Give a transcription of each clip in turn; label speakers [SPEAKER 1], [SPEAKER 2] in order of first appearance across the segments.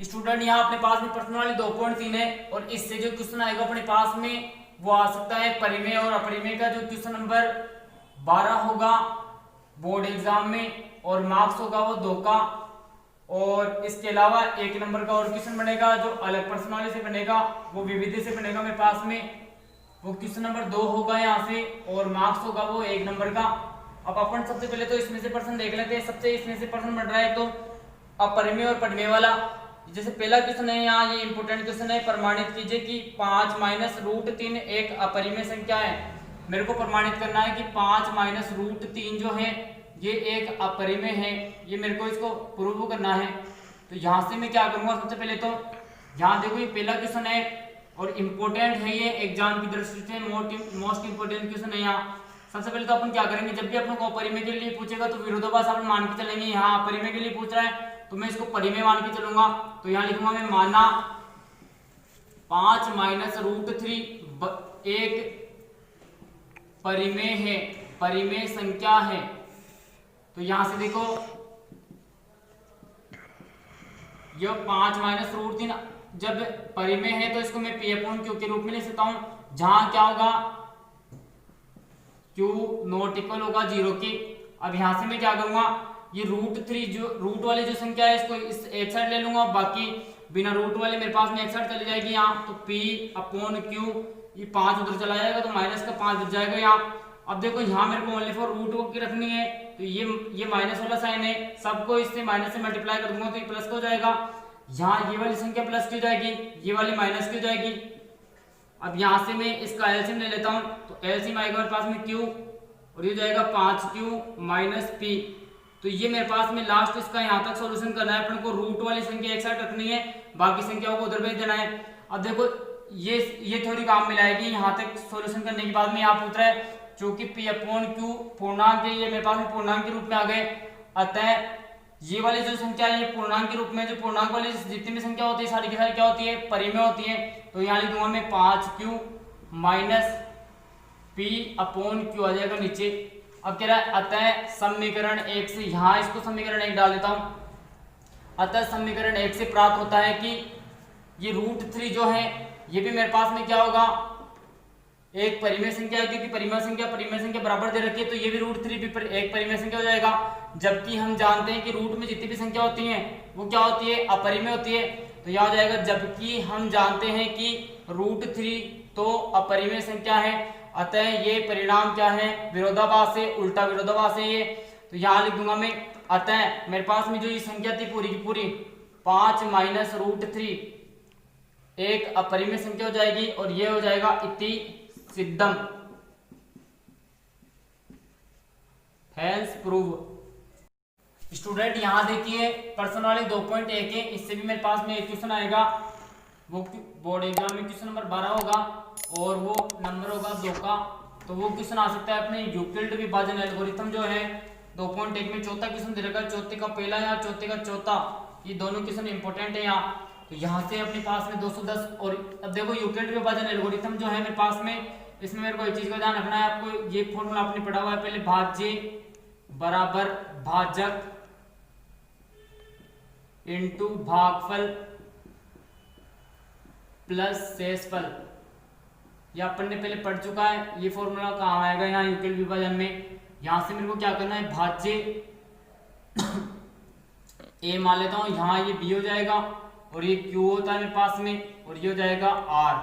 [SPEAKER 1] Student यहाँ अपने पास में प्रश्न वाली 2.3 है और इससे जो क्वेश्चन आएगा अपने पास में वो आ सकता है परिमेय और अपरिमेय का जो क्वेश्चन नंबर 12 होगा बोर्ड एग्जाम में और मार्क्स होगा वो 2 का। और इसके अलावा 1 नंबर का और क्वेश्चन बनेगा जो अलग प्रश्न वाले से बनेगा, वो विविधि से बनेगा मेरे पास में, वो क्वेश्चन नंबर 2 होगा यहाँ से और मार्क्स होगा वो 1 नंबर का। अब अपन सबसे पहले तो इसमें से प्रश्न देख लेते हैं। सबसे इसमें से प्रश्न बन रहा है तो अपरिमेय और परिमेय वाला। जैसे पहला क्वेश्चन है यहाँ, ये इंपोर्टेंट क्वेश्चन है, प्रमाणित कीजिए कि 5 माइनस रूट 3 एक अपरिमेय संख्या है। मेरे को प्रमाणित करना है कि 5 माइनस रूट 3 जो है ये एक अपरिमेय है, ये मेरे को इसको प्रूव करना है। तो यहाँ से मैं क्या करूंगा, सबसे पहले तो यहाँ देखो ये पहला क्वेश्चन है और इम्पोर्टेंट है, ये एग्जाम की दृष्टि से मोस्ट इंपोर्टेंट क्वेश्चन है यहाँ। सबसे पहले तो अपन क्या करेंगे, जब भी अपन को अपरिमेय के लिए पूछेगा तो विरोधाभास अपन मान के चलेंगे। यहाँ अपरिमेय के लिए पूछ रहा है तो मैं इसको परिमेय मान के चलूंगा। तो यहाँ लिखूंगा मैं माना 5 माइनस रूट 3 एक परिमेय है, परिमेय संख्या है। तो यहां से देखो ये 5 माइनस रूट 3 जब परिमेय है तो इसको मैं पी अपॉन क्यू के रूप में लिख सकता हूं, जहां क्या होगा क्यू नॉट इक्वल होगा 0 के। अब यहां से मैं क्या करूंगा, ये रूट 3 जो रूट वाली जो संख्या है इसको इस एक साइड ले लूंगा, बाकी बिना रूट वाले मेरे पास में एक साइड चली जाएगी यहाँ। तो पी अपॉन क्यू, ये 5 उधर चला जाएगा तो माइनस का 5 बच जाएगा यहाँ। अब देखो यहाँ मेरे को ओनली फॉर रूट की रखनी है तो ये माइनस वाला साइन है, सबको इससे माइनस से मल्टीप्लाई कर दूंगा तो ये प्लस का हो जाएगा। यहाँ ये वाली संख्या प्लस की हो जाएगी, ये वाली माइनस की हो जाएगी। अब यहाँ से मैं इसका एलसीएम ले लेता हूँ तो एलसीएम आएगा मेरे पास में क्यू और ये जाएगा 5q माइनस पी। तो ये मेरे पास में लास्ट इसका यहाँ तक सॉल्यूशन करना है। अपन को रूट वाली संख्या एक साइड रखनी है, बाकी संख्याओं को उधर भेज देना है। अब देखो ये थोड़ी काम मिलाएगी यहाँ तक सॉल्यूशन करने के बाद में। यहाँ पूछ रहा है चूंकि पी अपॉन क्यू पूर्णांक है, ये मेरे पास में पूर्णांक के रूप में आ गए, अतः ये वाली जो संख्या है ये पूर्णांक के रूप में, जो पूर्णांक वाली जितनी भी संख्या होती है सारी की सारी क्या होती है, परिमेय होती है। तो यहाँ लिख दूंगा मैं 5q minus P upon Q आ जाएगा नीचे। अब कह रहा है अतः समीकरण 1 से, यहाँ इसको समीकरण 1 डाल देता हूं। अतः समीकरण 1 से प्राप्त होता है कि ये रूट 3 जो है ये भी मेरे पास में क्या होगा, एक परिमेय संख्या है, क्योंकि परिमेय संख्या बराबर दे रखी है तो ये भी रूट 3 भी एक परिमेय संख्या हो जाएगा। जबकि हम जानते हैं कि रूट में जितनी भी संख्या होती है वो क्या होती है, अपरिमेय होती है। तो यह हो जाएगा जबकि हम जानते हैं कि रूट 3 तो अपरिमेय संख्या है, अतः ये परिणाम क्या है, विरोधाभास है, उल्टा विरोधाभास है ये। तो यहाँ लिख दूंगा मैं अतः मेरे पास में जो ये संख्या थी पूरी की पूरी 5 माइनस रूट 3 एक अपरिमेय संख्या हो जाएगी और ये हो जाएगा इति सिद्धम, हेंस प्रूव। स्टूडेंट यहाँ देखिए प्रश्न वाले 2.1 है, इससे भी मेरे पास में एक क्वेश्चन आएगा, वो बोर्ड एग्जाम में क्वेश्चन नंबर 12 होगा और वो नंबर होगा 2 का। तो वो क्वेश्चन आ सकता है अपने यूक्लिड विभाजन एल्गोरिथम जो है 2.1 में चौथा क्वेश्चन दे रखा है, चौथे का पहला या चौथे का चौथा, ये दोनों क्वेश्चन इंपॉर्टेंट है यहाँ। तो यहाँ से अपने पास में 210। और अब देखो यूक्लिड विभाजन एल्गोरिथम जो है मेरे पास में, इसमें मेरे को एक चीज का ध्यान रखना है, आपको ये फॉर्मूला आपने पढ़ा हुआ है पहले, भाज्य बराबर भाजक इनटू भागफल प्लस शेषफल, ये अपन ने पहले पढ़ चुका है। ये फॉर्मूला कहाँ आएगा, यहाँ यूक्लिड विभाजन में। यहां से मेरे को क्या करना है, भाज्य ए मान लेता हूं, यहाँ ये बी हो जाएगा और ये क्यू होता है मेरे पास में और ये हो जाएगा आर।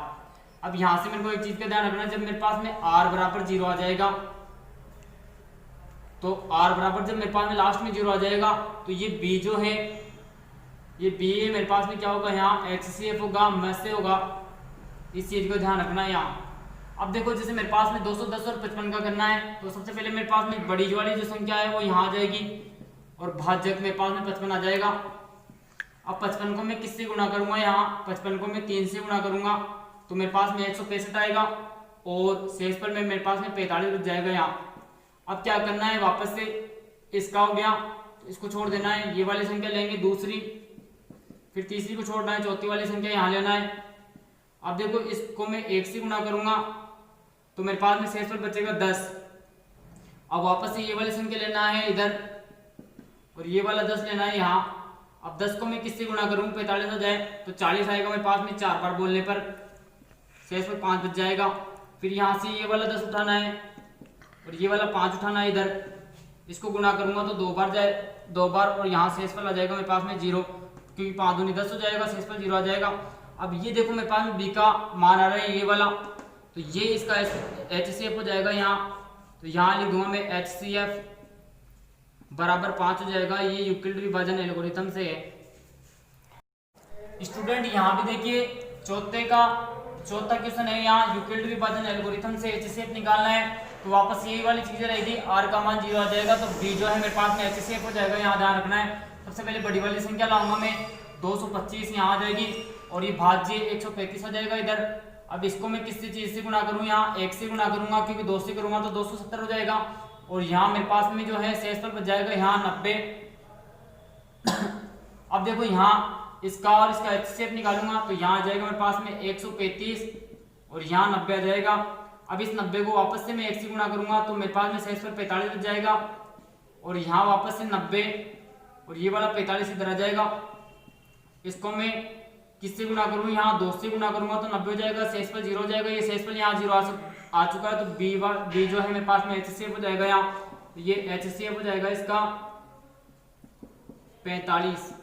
[SPEAKER 1] अब यहां से मेरे को एक चीज का ध्यान रखना, जब मेरे पास में r बराबर 0 आ जाएगा, तो r बराबर जब मेरे पास में लास्ट में 0 आ जाएगा तो ये b जो है, ये b मेरे पास में क्या होगा, यहाँ HCF होगा, में से होगा, इस चीज को ध्यान रखना है यहाँ। अब देखो जैसे मेरे पास में 210 और 55 का करना है, तो सबसे पहले मेरे पास में बड़ी वाली जो संख्या है वो यहाँ आ जाएगी और भाजक मेरे पास में 55 आ जाएगा। अब 55 को मैं किससे गुणा करूंगा, यहाँ 55 को मैं 3 से गुणा करूंगा तो मेरे पास में 165 आएगा और शेषफल में मेरे पास में 45 बच जाएगा यहाँ। अब क्या करना है, वापस से इसका हो गया तो इसको छोड़ देना है, ये वाली संख्या लेंगे दूसरी, फिर तीसरी को छोड़ना है, चौथी वाली संख्या यहाँ लेना है। अब देखो इसको मैं 1 से गुणा करूंगा तो मेरे पास में शेषफल बचेगा 10। अब वापस से ये वाली संख्या लेना है इधर और ये वाला 10 लेना है यहाँ, अब 10 को मैं किससे गुणा करूँ, 45 हो जाए तो 40 आएगा मेरे पास में 4 बार बोलने पर, शेष पर 5 बच जाएगा। फिर यहाँ से ये वाला 10 उठाना है और ये वाला 5 उठाना है इधर, इसको गुणा करूंगा तो 2 बार जाए, 2 बार, और यहाँ शेष पर आ जाएगा मेरे पास में 0, क्योंकि 5 दूनी 10 हो जाएगा, शेष पर 0 आ जाएगा। अब ये देखो मेरे पास में बी का मान आ रहा है ये वाला, तो ये इसका HCF हो जाएगा यहाँ, तो यहाँ लिख दूंगा मैं HCF बराबर 5 हो जाएगा। ये यूक्लिड विभाजन एल्गोरिथम से है। स्टूडेंट यहाँ भी देखिए चौथा क्वेश्चन है, यहाँ यूक्लिड विभाजन एल्गोरिथम से HCF निकालना है, तो वापस यही वाली चीजें रहेगी, R का मान 0 आ जाएगा, तो B जो है मेरे पास में HCF हो जाएगा। यहाँ ध्यान रखना है, सबसे पहले बड़ी वाली संख्या लाऊंगा मैं, 225 यहाँ आ जाएगी, और ये भाज्य 135 आ जाएगा इधर। अब इसको मैं किसी चीज से गुणा करूँ, यहाँ 1 से गुणा करूंगा, क्योंकि 2 से करूंगा तो 270 हो जाएगा, और यहाँ मेरे पास में जो है शेषफल बच जाएगा यहाँ 90। अब देखो यहाँ इसका और इसका HCF निकालूंगा, तो यहाँ आ जाएगा मेरे पास में 135 और यहाँ 90 आ जाएगा। अब इस 90 को वापस से मैं 1 से गुणा करूंगा, तो मेरे पास में शेषफल 45 बच जाएगा, और यहाँ वापस से 90 और ये वाला 45 इधर आ जाएगा। इसको मैं किससे गुणा करूँ, यहाँ 2 से गुणा करूंगा तो 90 हो जाएगा, शेषफल 0 हो जाएगा, ये शेषफल यहाँ 0 आ चुका है, तो बी जो है मेरे पास में HCF हो जाएगा यहाँ, तो ये HCF हो जाएगा इसका 45।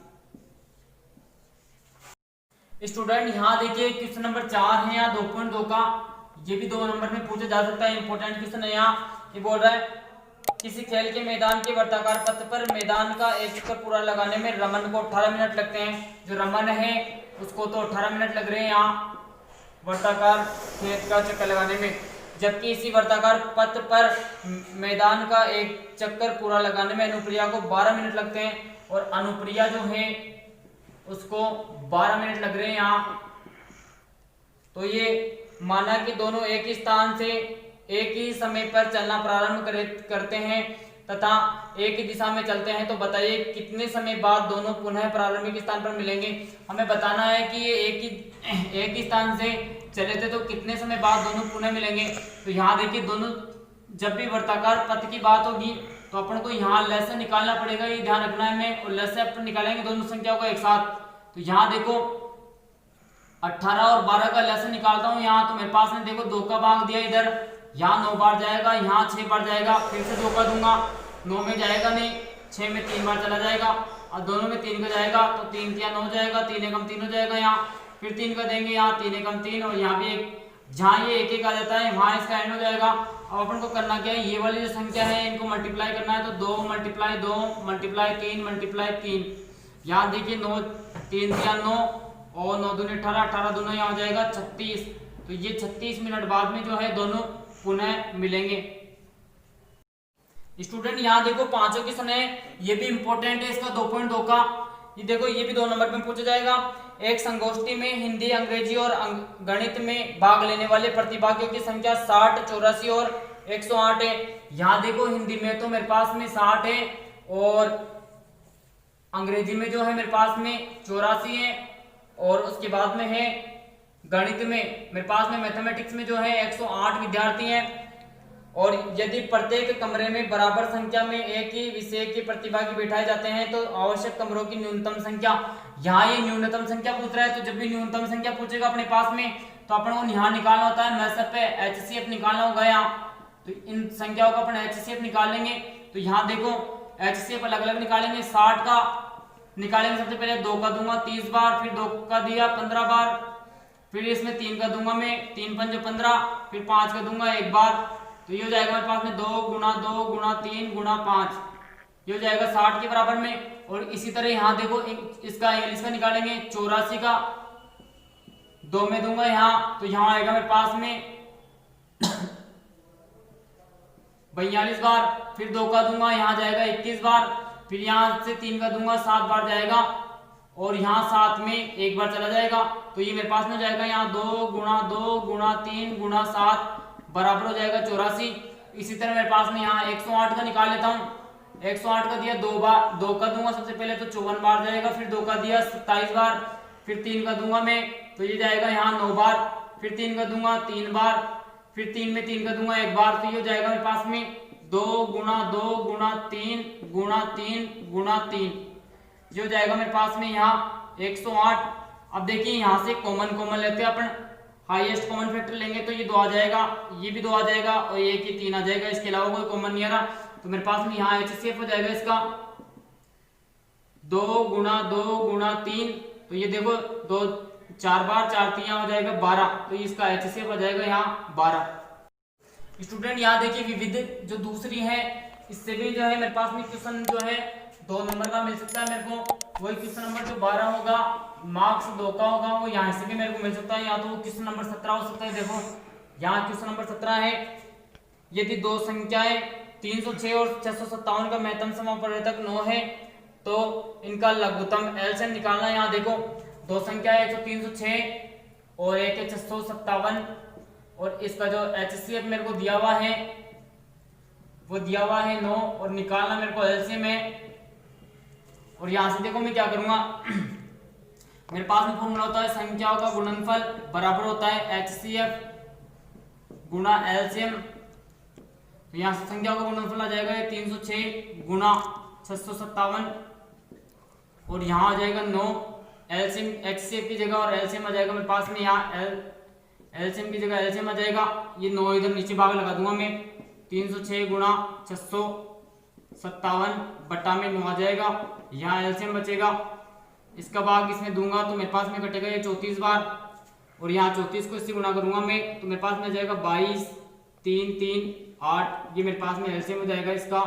[SPEAKER 1] स्टूडेंट यहाँ देखिए क्वेश्चन नंबर 4 है, यहाँ 2.2 का, ये भी 2 नंबर में पूछा जा सकता है, इंपॉर्टेंट क्वेश्चन है। यहाँ ये बोल रहा है किसी खेल के मैदान के वर्ताकार पथ पर मैदान का एक चक्कर पूरा लगाने में रमन को 18 मिनट लगते हैं। जो रमन है उसको तो 18 मिनट लग रहे हैं यहाँ वर्ताकार खेत का चक्कर लगाने में, जबकि इसी वर्ताकार पथ पर मैदान का एक चक्कर पूरा लगाने में अनुप्रिया को 12 मिनट लगते हैं, और अनुप्रिया जो है उसको 12 मिनट लग रहे हैं यहाँ। तो ये माना कि दोनों एक ही स्थान से एक ही समय पर चलना प्रारंभ करते हैं तथा एक ही दिशा में चलते हैं, तो बताइए कितने समय बाद दोनों पुनः प्रारंभिक स्थान पर मिलेंगे। हमें बताना है कि ये एक ही स्थान से चले थे, तो कितने समय बाद दोनों पुनः मिलेंगे। तो यहाँ देखिए दोनों, जब भी वर्ताकार पथ की बात होगी तो अपन को यहाँ लस्य निकालना पड़ेगा, ये ध्यान रखना है। मैं लस्य अपन निकालेंगे दोनों संख्याओं का एक साथ। तो यहाँ देखो 18 और 12 का लस्य निकालता हूँ यहाँ, तो मेरे पास में देखो 2 का भाग दिया इधर, यहाँ 9 बार जाएगा, यहाँ 6 बार जाएगा, फिर से 2 का दूंगा, 9 में जाएगा नहीं, 6 में 3 बार चला जाएगा, और दोनों में 3 का जाएगा, तो 3 तिया 9 जाएगा, 3 एकम 3 हो जाएगा यहाँ, फिर 3 का देंगे यहाँ, 3 एकम 3, और यहाँ भी एक, जहाँ ये एक आ जाता है वहां इसका एंड हो जाएगा। अब अपन को करना क्या है, ये वाली जो संख्या है इनको मल्टीप्लाई करना है, तो 2 मल्टीप्लाई 2 मल्टीप्लाई 3 मल्टीप्लाई 3, यहाँ देखिए 9 3 दिया 9 और 9 दूनी 18, 18 दोनों यहाँ हो जाएगा 36। तो ये 36 मिनट बाद में जो है दोनों पुनः मिलेंगे। स्टूडेंट यहाँ देखो पांचों क्वेश्चन है, ये भी इंपॉर्टेंट है इसका 2.2 का। ये देखो ये भी 2 नंबर में पूछा जाएगा। एक संगोष्ठी में हिंदी, अंग्रेजी और गणित में भाग लेने वाले प्रतिभागियों की संख्या 60, 84 और 108 है। यहाँ देखो हिंदी में तो मेरे पास में 60 है, और अंग्रेजी में जो है मेरे पास में 84 है, और उसके बाद में है गणित में मेरे पास में मैथमेटिक्स में जो है 108 विद्यार्थी हैं। और यदि प्रत्येक कमरे में बराबर संख्या में एक ही विषय के प्रतिभागी बिठाए जाते हैं तो आवश्यक कमरों की न्यूनतम संख्या, यहाँ ये न्यूनतम संख्या पूछ रहा है, तो जब भी न्यूनतम संख्या पूछेगा अपने पास में तो अपन को यहाँ निकालना होता है, मैथ पे HCF निकालना होगा यहाँ। तो इन संख्याओं का अपन HCF निकालेंगे। तो यहाँ देखो HCF अलग अलग निकालेंगे। 60 का निकालेंगे, सबसे पहले 2 का दूंगा 30 बार, फिर 2 का दिया 15 बार, फिर इसमें 3 का दूंगा मैं 3 पंजे 15, फिर 5 का दूंगा 1 बार। तो ये हो जाएगा मेरे पास में 2 गुणा 2 गुणा 3 गुणा 5, ये हो जाएगा 60 के बराबर में। और इसी तरह यहाँ देखो इसका इंग्लिश का निकालेंगे। 84 का 2 में दूंगा यहाँ, तो यहाँ आएगा मेरे पास में 42 बार, फिर 2 का दूंगा यहाँ जाएगा 21 बार, फिर यहाँ से 3 का दूंगा 7 बार जाएगा, और यहाँ 7 में 1 बार चला जाएगा। तो ये मेरे पास में जाएगा यहाँ 2 गुणा 3 गुणा 7 बराबर हो जाएगा 84। इसी तरह मेरे पास में यहाँ 108 का निकाल लेता हूँ। 108 का दिया 2 बार, 2 का दूंगा सबसे पहले तो 54 बार जाएगा, फिर 2 का दिया 27 बार, फिर 3 का दूंगा मैं, तो ये जाएगा यहाँ 9 बार, फिर 3 का दूंगा 3 बार, फिर 3 में 3 का दूंगा 1 बार। तो ये हो जाएगा मेरे पास में 2 गुणा 2 गुणा 3 गुणा 3 गुणा 3। ये हो जाएगा मेरे पास में यहाँ 108। अब देखिए यहाँ से कॉमन लेते हैं अपन, हाईएस्ट कॉमन फैक्टर लेंगे तो ये 2 आ जाएगा, ये भी 2 आ जाएगा और ये 3 आ जाएगा, इसके अलावा कोई कॉमन नहीं आ रहा। तो मेरे पास में यहाँ HCF हो जाएगा इसका 2 गुणा 3, तो ये देखो 2 4 बार 4 3 हो जाएगा 12, तो इसका HCF हो जाएगा यहाँ 12। स्टूडेंट यहाँ देखिए विविध जो दूसरी है, इससे भी जो है मेरे पास में क्वेश्चन जो है 2 नंबर का मिल सकता है मेरे को। वही क्वेश्चन नंबर जो 12 होगा, मार्क्स 2 का होगा, वो यहाँ से भी मेरे को मिल सकता है, या तो वो क्वेश्चन नंबर 17 हो सकता है। देखो यहाँ क्वेश्चन नंबर 17 है, यदि 2 संख्याएं 306 और 657 का महत्तम समापवर्तक 9 है तो इनका लघुत्तम एलसीएम निकालना है। यहाँ देखो 2 संख्या है, एक 306 और एक है 657, और इसका जो HCF मेरे को दिया हुआ है वो दिया हुआ है 9, और निकालना मेरे को एलसीएम है। और यहां से देखो मैं क्या करूंगा, मेरे पास में फॉर्मूला होता है संख्याओं का गुणनफल बराबर होता है HCF गुणा एलसीएम। तो यहां से संख्याओं का गुणनफल आ जाएगा 306 गुणा 657, और यहाँ आ जाएगा 9 एलसीएम HCF की जगह, और एलसीएम आ जाएगा मेरे पास में यहाँ एलसीएम की जगह एलसीएम आ जाएगा। ये 9 इधर नीचे भाग लगा दूंगा मैं, 306 गुणा 657 बटा में 9 आ जाएगा, यहाँ एलसीएम बचेगा, इसका भाग इसमें दूंगा तो मेरे पास में कटेगा ये 34 बार, और यहाँ 34 को इससे गुणा करूंगा मैं तो मेरे पास में आ जाएगा 22 3 3 8, ये मेरे पास में एलसीएम हो जाएगा इसका।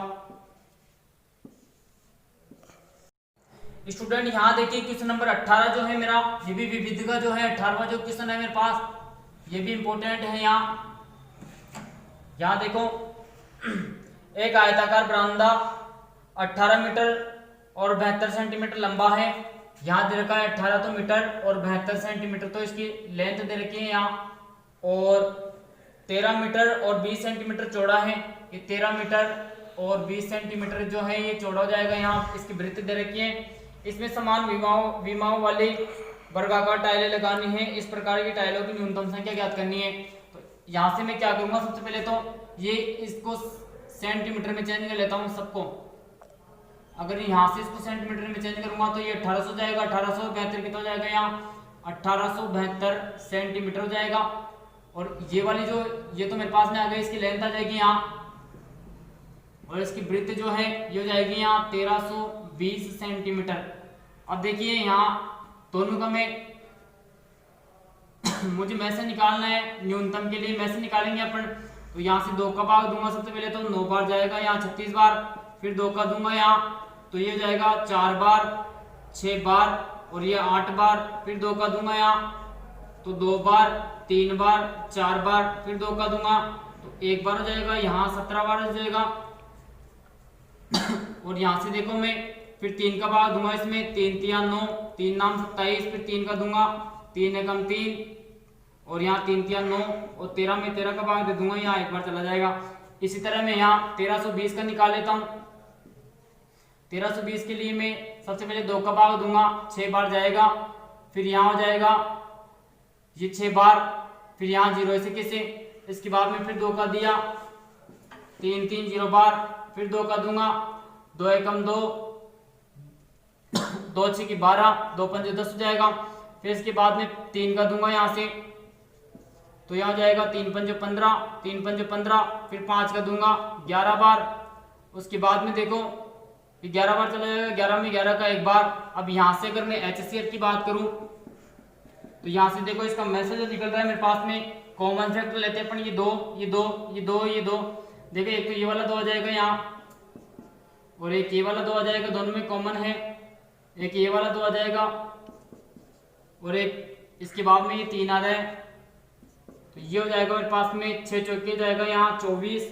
[SPEAKER 1] स्टूडेंट यहाँ देखिए क्वेश्चन नंबर 18 जो है मेरा, ये भी विविध का जो है 18वां जो क्वेश्चन है मेरे पास, ये भी इंपॉर्टेंट है। यहाँ देखो एक आयताकार बरामदा 18 मीटर और 72 सेंटीमीटर लंबा है। यहाँ दे रखा है 18 तो मीटर और 72 सेंटीमीटर, तो इसकी लेंथ दे रखी है यहाँ, और 13 मीटर और 20 सेंटीमीटर चौड़ा है। ये 13 मीटर और 20 सेंटीमीटर जो है ये चौड़ा हो जाएगा। यहाँ इसकी वृत्त दे रखी है, इसमें समान विमाओं वाली वर्गाकार टाइलें लगानी है। इस प्रकार की टाइलों की न्यूनतम संख्या ज्ञात करनी है। तो यहाँ से मैं क्या करूंगा, सबसे पहले तो ये इसको सेंटीमीटर में चेंज कर लेता हूँ सबको। अगर यहाँ से इसको सेंटीमीटर में चेंज करूंगा तो ये 1800 जाएगा, 1872 कितना हो जाएगा, यहाँ 1872 सेंटीमीटर हो जाएगा। और ये वाली जो ये तो मेरे पास में आ गई, इसकी लेंथ आ जाएगी यहाँ, और इसकी वृत्त जो है ये हो जाएगी यहाँ 1320 सेंटीमीटर। अब देखिए यहाँ दोनों का मैं मुझे में से निकालना है, न्यूनतम के लिए में से निकालेंगे अपन। तो यहाँ से 2 का भाग दूंगा सबसे पहले तो 9 बार जाएगा, यहाँ 36 बार, फिर 2 का दूंगा यहाँ तो ये जाएगा 4 बार 6 बार, और ये 8 बार, फिर 2 का दूंगा यहाँ तो 2 बार 3 बार 4 बार, फिर 2 का दूंगा तो 1 बार हो जाएगा, यहाँ 17 बार हो जाएगा। और यहाँ से देखो मैं फिर 3 का भाग दूंगा इसमें, 3 3 9, 3 नाम 27, फिर 3 का दूंगा, 3 एकम 3, और यहाँ 3 3 9, और 13 में 13 का भाग दे दूंगा, यहाँ 1 बार चला जाएगा। इसी तरह मैं यहाँ 1320 का निकाल लेता हूँ। 1320 के लिए मैं सबसे पहले 2 का भाग दूंगा, 6 बार जाएगा, फिर यहाँ हो जाएगा ये 6 बार, फिर यहाँ 0 ऐसे कैसे, इसके बाद में फिर 2 का दिया, 3 3 0 बार, फिर 2 का दूंगा, 2 एकम 2, 2 6 की 12, 2 5 10 हो जाएगा। फिर इसके बाद में 3 का दूंगा यहाँ से तो यहाँ हो जाएगा 3 5 15, 3 5 15, फिर 5 का दूंगा 11 बार। उसके बाद में देखो 11 बार चला जाएगा, 11 में 11 का 1 बार। अब यहाँ से अगर मैं HCF की बात करूं तो यहाँ से देखो इसका मैसेज निकल रहा है मेरे पास में, कॉमन फैक्टर लेते हैं अपन, ये 2 ये 2 ये 2 ये 2, देखो एक तो ये वाला 2 आ जाएगा यहाँ, और एक ये वाला 2 आ जाएगा, दोनों में कॉमन है। एक ये वाला 2 आ जाएगा, और एक इसके बाद में ये 3 आ रहा है, तो ये हो जाएगा मेरे पास में 6 चौके जाएगा यहाँ 24।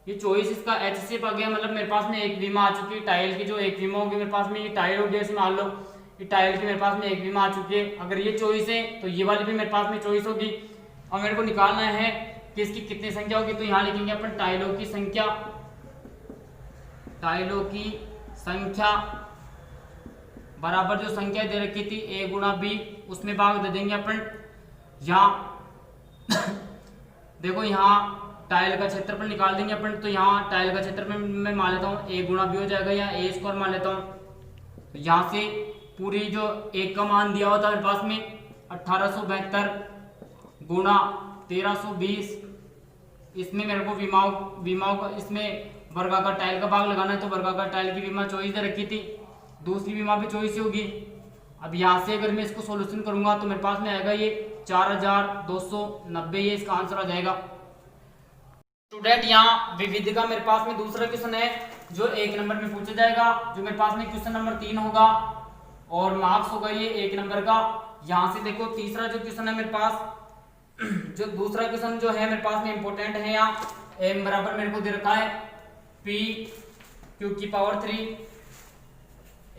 [SPEAKER 1] ये 24 इसका HCF आ गया, मतलब मेरे पास में एक विमा आ चुकी है टाइल की, जो एक विमा होगी मेरे पास में, ये टाइल हो गया, इसमें मान लो ये टाइल की मेरे पास में एक विमा आ चुकी है। अगर ये 24 है तो ये वाली भी मेरे पास में 24 होगी। और मेरे को निकालना है कि इसकी कितनी संख्या होगी, तो यहाँ लिखेंगे अपन टाइलों की संख्या, टाइलों की संख्या बराबर जो संख्या दे रखी थी A गुणा B, उसमें भाग दे देंगे अपन। यहाँ देखो यहाँ टाइल का क्षेत्रफल निकाल देंगे अपन, तो यहाँ टाइल का क्षेत्रफल मैं मान लेता हूँ A गुणा B हो जाएगा, या A स्क्वायर मान लेता हूँ। तो यहाँ से पूरी जो एक का मान दिया हुआ था मेरे पास में 1872 गुणा 1320, इसमें मेरे को विमाओं का इसमें वर्गाकार टाइल का भाग लगाना है, तो वर्गाकार टाइल की विमा 24 दे रखी थी, दूसरी विमा भी 24 ही होगी। अब यहाँ से अगर मैं इसको सॉल्यूशन करूंगा तो मेरे पास में आएगा ये 4290, ये इसका आंसर आ जाएगा। स्टूडेंट यहाँ विविध का मेरे पास में दूसरा क्वेश्चन है जो 1 नंबर में पूछा जाएगा, जो मेरे पास में क्वेश्चन नंबर 3 होगा और मार्क्स होगा ये 1 नंबर का। यहाँ से देखो तीसरा जो क्वेश्चन है मेरे पास, जो दूसरा क्वेश्चन जो है मेरे पास में इंपॉर्टेंट है, यहाँ m बराबर मेरे को दे रखा है p q की पावर 3,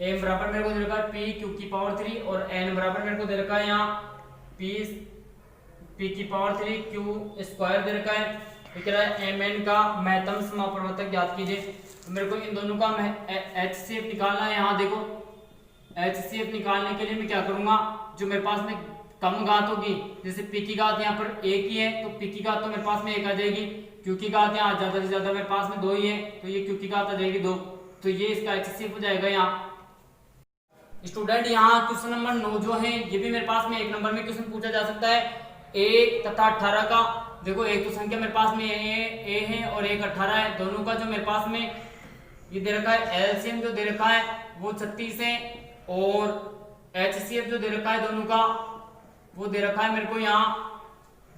[SPEAKER 1] m बराबर मेरे को दे रखा है p q की पावर 3 और n बराबर मेरे को दे रखा है यहाँ p की पावर 3 q स्क्वायर दे रखा है। तो कह रहा है mn का महत्तम समापवर्तक ज्ञात कीजिए। तो मेरे को इन दोनों का HCF निकालना है। यहाँ देखो HCF निकालने के लिए मैं क्या करूंगा, जो मेरे पास में कम घात होगी, जैसे p की घात यहाँ पर एक ही है तो p की घात तो मेरे पास में 1 आ जाएगी, q की घात यहाँ ज्यादा से ज्यादा मेरे पास में 2 ही है तो ये q की घात आ जाएगी 2, तो ये इसका HCF हो जाएगा। यहाँ स्टूडेंट यहाँ क्वेश्चन नंबर 9 जो है ये भी मेरे पास में 1 नंबर में क्वेश्चन पूछा जा सकता है 1 तथा 18 का। देखो एक तो संख्या मेरे पास में a है और एक 18 है, दोनों का जो मेरे पास में ये दे रखा है एलसीएम जो दे रखा है वो 36 है और HCF जो दे रखा है दोनों का वो दे रखा है मेरे को यहाँ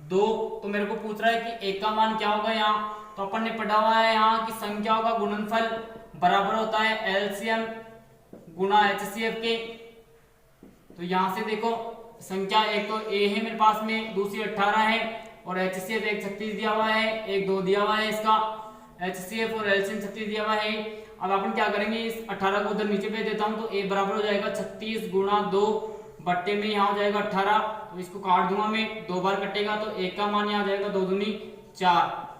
[SPEAKER 1] 2। तो मेरे को पूछ रहा है कि एक का मान क्या होगा यहाँ, तो अपन ने पढ़ा हुआ है यहाँ कि संख्याओं का गुणनफल बराबर होता है एलसीएम गुणा HCF के। तो यहाँ से देखो संख्या एक तो a है मेरे पास में, दूसरी 18 है और HCF एक 36 दिया हुआ है, एक 2 दिया हुआ है, इसका HCF और LCM 36 दिया हुआ है। अब अपन क्या करेंगे, इस 18 को उधर नीचे भेज देता हूँ, तो a बराबर हो जाएगा 36 गुणा 2 बट्टे में यहाँ हो जाएगा 18, तो इसको काट दूंगा मैं, 2 बार कटेगा तो 1 का मान यहाँ आ जाएगा 2 दूनी 4।